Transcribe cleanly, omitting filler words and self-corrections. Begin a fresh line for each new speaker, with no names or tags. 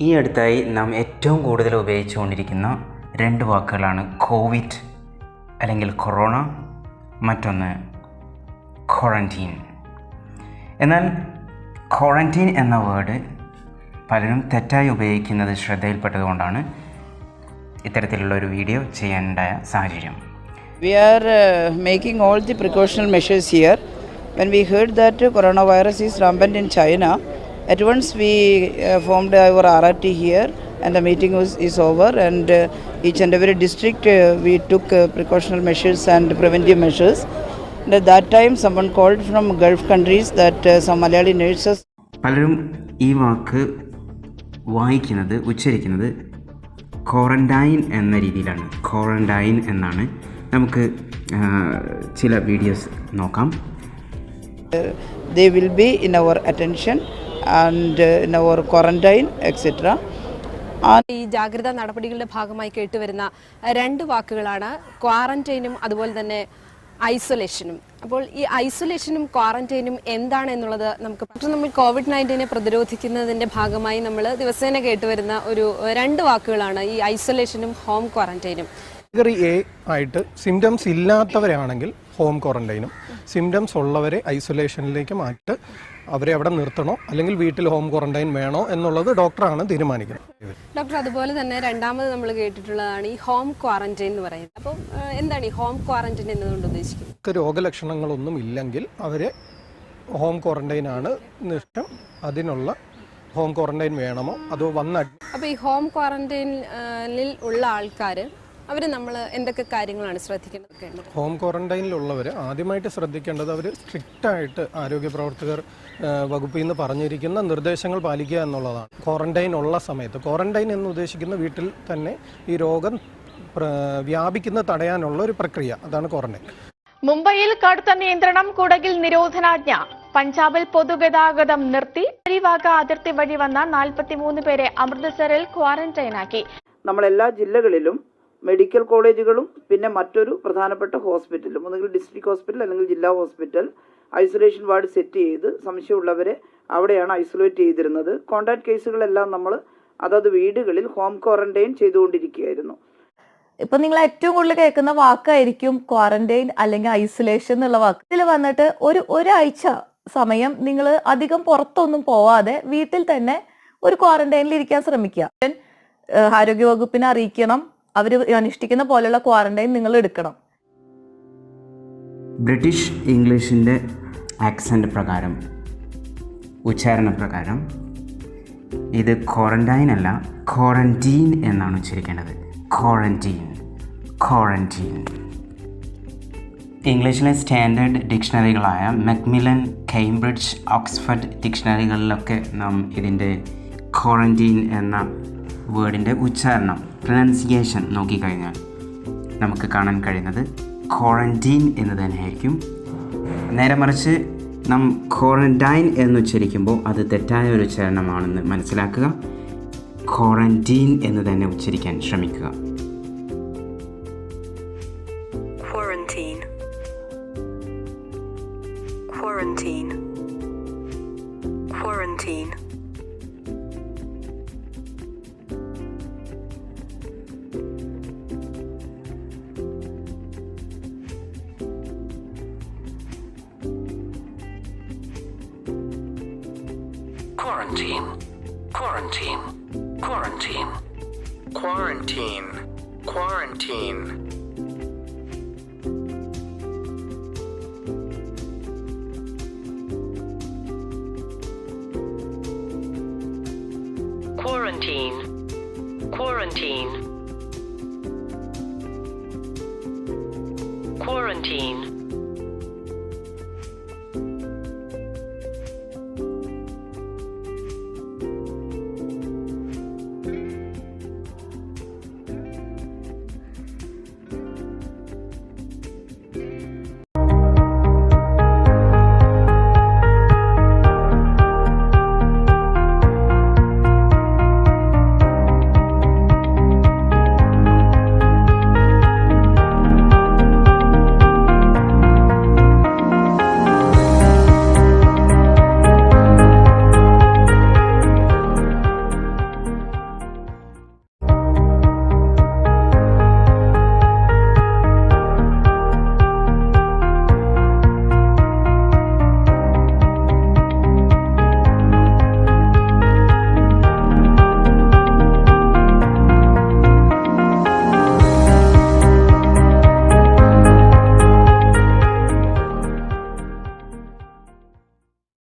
ഈ അടുത്തായി നാം ഏറ്റവും കൂടുതൽ ഉപയോഗിച്ചുകൊണ്ടിരിക്കുന്ന രണ്ട് വാക്കുകളാണ് കോവിഡ് അല്ലെങ്കിൽ കൊറോണ, മറ്റൊന്ന് ക്വാറന്റീൻ. എന്നാൽ ക്വാറന്റീൻ എന്ന വേർഡ് പലരും തെറ്റായി ഉപയോഗിക്കുന്നത് ശ്രദ്ധയിൽപ്പെട്ടതുകൊണ്ടാണ് ഇത്തരത്തിലുള്ള ഒരു വീഡിയോ ചെയ്യാനുണ്ടായ സാഹചര്യം.
We are making all the precautional measures here. When we heard that coronavirus is rampant in China, at once we formed our RRT here and the meeting is over, and each and every district we took precautional measures and preventive measures. And at that time someone called from Gulf countries that some Malayali nurses.
പലരും ഈ വാക്ക് വായിക്കുന്നത്, ഉച്ചരിക്കുന്നത് quarantine എന്ന രീതിയിലാണ്. Quarantine എന്നാണ്. നമുക്ക് ചില videos നോക്കാം.
They will be in our attention and in our quarantine etc.
ഈ ജാഗ്രതാ നടപടികളുടെ ഭാഗമായി കേട്ടുവരുന്ന രണ്ട് വാക്കുകളാണ് ക്വാറന്റൈനും അതുപോലെ തന്നെ ഐസൊലേഷനും. അപ്പോൾ ഈ ഐസൊലേഷനും ക്വാറന്റൈനും എന്താണ് എന്നുള്ളത് നമ്മൾ COVID-19 പ്രതിരോധിക്കുന്നതിൻ്റെ ഭാഗമായി നമ്മൾ ദിവസേന കേട്ടുവരുന്ന രണ്ട് വാക്കുകളാണ് ഈ ഐസൊലേഷനും ഹോം ക്വാറന്റൈനും.
കാറ്റഗറി എ ആയിട്ട് സിംറ്റംസ് ഇല്ലാത്തവരാണെങ്കിൽ ഹോം ക്വാറന്റൈനും, സിംറ്റംസ് ഉള്ളവരെ ഐസൊലേഷനിലേക്ക് മാറ്റി അവരെ അവിടെ നിർത്തണോ അല്ലെങ്കിൽ വീട്ടിൽ ഹോം ക്വാറന്റൈൻ വേണോ എന്നുള്ളത് ഡോക്ടറാണ് തീരുമാനിക്കുന്നത്.
ഡോക്ടർ, അതുപോലെ തന്നെ രണ്ടാമത് നമ്മൾ കേട്ടിട്ടുള്ളതാണ് ഈ ഹോം ക്വാറന്റൈൻ എന്ന് പറയുന്നത്. അപ്പോൾ എന്താണ് ഈ ഹോം ക്വാറന്റൈൻ എന്നതുകൊണ്ട് ഉദ്ദേശിക്കുന്നത്?
രോഗലക്ഷണങ്ങളൊന്നും ഇല്ലെങ്കിൽ അവരെ ഹോം ക്വാറന്റൈൻ ആണ് ഇഷ്ടം. അതിനുള്ള ഹോം ക്വാറന്റൈൻ വേണമോ അതോ
അപ്പോൾ ഈ ഹോം ക്വാറന്റൈനിൽ ഉള്ള ആൾക്കാർ നമ്മൾ എന്തൊക്കെ കാര്യങ്ങളാണ് ശ്രദ്ധിക്കേണ്ടത്?
ഹോം ക്വാറന്റൈനിലുള്ളവർ ആദ്യമായിട്ട് ശ്രദ്ധിക്കേണ്ടത് അവർ സ്ട്രിക്റ്റായിട്ട് ആരോഗ്യ പ്രവർത്തകർ വകുപ്പിൽ നിന്ന് പറഞ്ഞിരിക്കുന്ന നിർദ്ദേശങ്ങൾ പാലിക്കുക എന്നുള്ളതാണ്. ക്വാറന്റൈൻ ഉള്ള സമയത്ത്, ക്വാറന്റൈൻ എന്ന് ഉദ്ദേശിക്കുന്ന വീട്ടിൽ തന്നെ ഈ രോഗം വ്യാപിക്കുന്നത് തടയാനുള്ള ഒരു പ്രക്രിയ, അതാണ് ക്വാറന്റൈൻ.
മുംബൈയിൽ കടുത്ത നിയന്ത്രണം, കുടകിൽ നിരോധനാജ്ഞ. പഞ്ചാബിൽ പൊതുഗതാഗതം നിർത്തി. ഹരിവാഗ അതിർത്തി വഴി വന്ന 43 പേരെ അമൃത്സറിൽ ക്വാറന്റൈനാക്കി.
നമ്മളെല്ലാ ജില്ലകളിലും മെഡിക്കൽ കോളേജുകളും പിന്നെ മറ്റൊരു പ്രധാനപ്പെട്ട ഹോസ്പിറ്റലും, ഒന്നുകിൽ ഡിസ്ട്രിക്ട് ഹോസ്പിറ്റൽ അല്ലെങ്കിൽ ജില്ലാ ഹോസ്പിറ്റൽ, ഐസൊലേഷൻ വാർഡ് സെറ്റ് ചെയ്ത് സംശയമുള്ളവരെ അവിടെയാണ് ഐസൊലേറ്റ് ചെയ്തിരുന്നത്. കോൺടാക്ട് കേസുകളെല്ലാം നമ്മൾ അതത് വീടുകളിൽ ഹോം ക്വാറന്റൈൻ ചെയ്തുകൊണ്ടിരിക്കുകയായിരുന്നു.
ഇപ്പൊ നിങ്ങൾ ഏറ്റവും കൂടുതൽ കേൾക്കുന്ന വാക്കായിരിക്കും ക്വാറന്റൈൻ അല്ലെങ്കിൽ ഐസൊലേഷൻ എന്നുള്ള വാക്ക്. ഇതിൽ വന്നിട്ട് ഒരാഴ്ച സമയം നിങ്ങൾ അധികം പുറത്തൊന്നും പോവാതെ വീട്ടിൽ തന്നെ ഒരു ക്വാറന്റൈനിൽ ഇരിക്കാൻ ശ്രമിക്കുക. ആരോഗ്യവകുപ്പിനെ അറിയിക്കണം. അവർ അനുഷ്ഠിക്കുന്ന പോലെയുള്ള ക്വാറന്റൈൻ നിങ്ങൾ എടുക്കണം.
ബ്രിട്ടീഷ് ഇംഗ്ലീഷിൻ്റെ ആക്സെൻ്റ് പ്രകാരം, ഉച്ചാരണ പ്രകാരം ഇത് ക്വാറന്റൈൻ അല്ല, ക്വാറന്റീൻ എന്നാണ് ഉച്ചരിക്കേണ്ടത്. Quarantine, quarantine. ഇംഗ്ലീഷിലെ സ്റ്റാൻഡേർഡ് ഡിക്ഷണറികളായ മക്മില്ലൻ, കേംബ്രിഡ്ജ്, ഓക്സ്ഫോർഡ് ഡിക്ഷണറികളിലൊക്കെ നാം ഇതിൻ്റെ ക്വാറന്റീൻ എന്ന വേർഡിൻ്റെ ഉച്ചാരണം, പ്രൊനൗൺസിയേഷൻ നോക്കിക്കഴിഞ്ഞാൽ നമുക്ക് കാണാൻ കഴിയുന്നത് ക്വാറന്റീൻ എന്ന് തന്നെയായിരിക്കും. നേരെ മറിച്ച് നാം ക്വാറന്റൈൻ എന്നുച്ചരിക്കുമ്പോൾ അത് തെറ്റായ ഒരു ഉച്ചാരണമാണെന്ന് മനസ്സിലാക്കുക. ക്വാറന്റീൻ എന്ന് തന്നെ ഉച്ചരിക്കാൻ ശ്രമിക്കുക.
Quarantine. Quarantine. Quarantine.
Quarantine. Quarantine. Quarantine. Quarantine. Quarantine.
Quarantine. Quarantine.